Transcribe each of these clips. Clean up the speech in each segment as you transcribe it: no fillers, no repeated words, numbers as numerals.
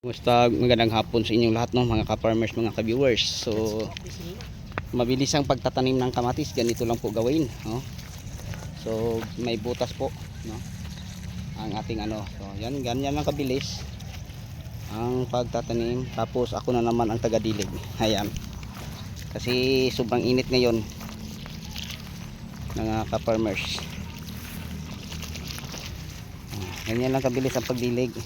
Kumusta, magandang hapon sa inyong lahat, no, mga ka-farmers, mga ka-viewers. So, mabilis ang pagtatanim ng kamatis. Ganito lang po gawin, no? So, may butas po, no, ang ating ano. So, yan, ganyan lang kabilis ang pagtatanim. Tapos ako na naman ang taga-dilig. Ayan. Kasi sobrang init ngayon, mga ka-farmers. Ganyan lang kabilis ang pagdilig.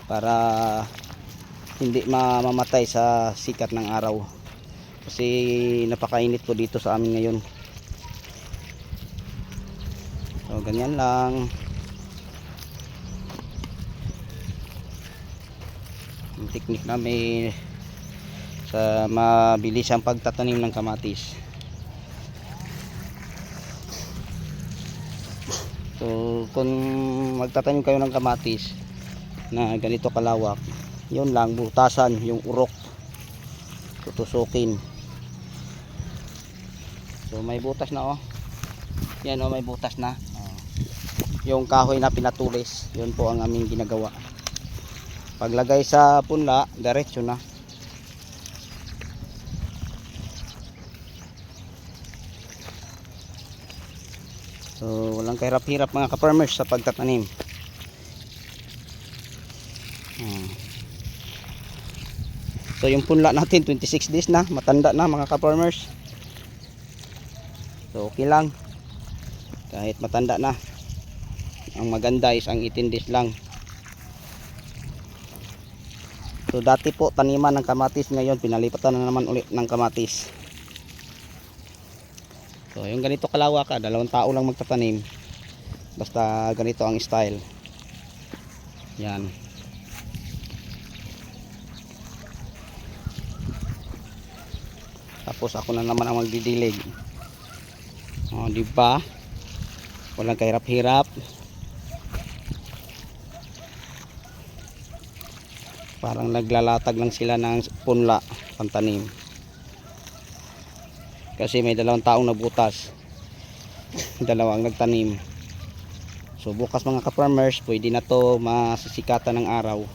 Para hindi mamamatay sa sikat ng araw, kasi napakainit po dito sa amin ngayon. So ganyan lang ang technique namin sa mabilis ang pagtatanim ng kamatis. So kung magtatanim kayo ng kamatis na ganito kalawak, yun lang, butasan yung urok, tutusukin. So may butas na, oh, yan, oh, may butas na, yung kahoy na pinatulis, yun po ang aming ginagawa. Paglagay sa punla, diretso na. So walang kahirap-hirap, mga ka-farmers, sa pagtatanim. So yung punla natin 26 days na, matanda na, mga ka-farmers. So okay lang kahit matanda na. Ang maganda is ang 18 days lang. So dati po taniman ng kamatis, ngayon pinalipatan na naman ulit ng kamatis. So yung ganito kalawak, dalawang tao lang magtatanim, basta ganito ang style. Yan. Tapos ako na naman ang magdidilig. Oh, di ba? Walang kahirap-hirap. Parang naglalatag lang sila ng punla pantanim. Kasi may dalawang taong nabutas. Dalawang nagtanim. So bukas, mga ka-farmers, pwede na to masisikatan ng araw.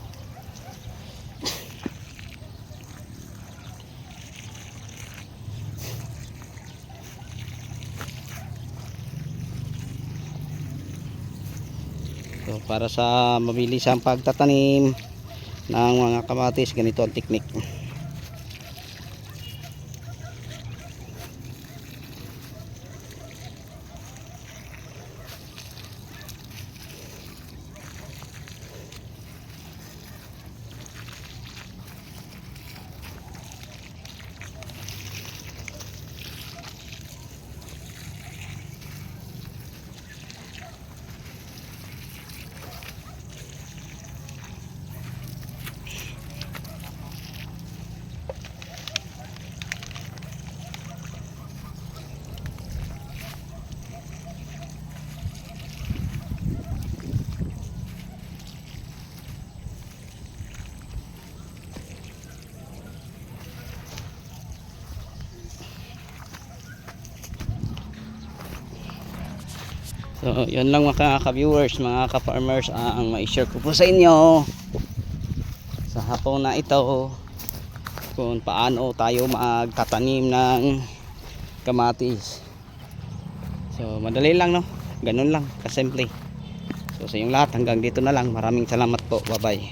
So para sa mabilis ang pagtatanim ng mga kamatis, ganito ang teknik. So yun lang, mga ka-viewers, mga ka-farmers, ang ma-share ko po sa inyo sa hapon na ito, kung paano tayo magtatanim ng kamatis. So madali lang, no, ganun lang kasimple. So sa inyong lahat, hanggang dito na lang. Maraming salamat po, bye bye.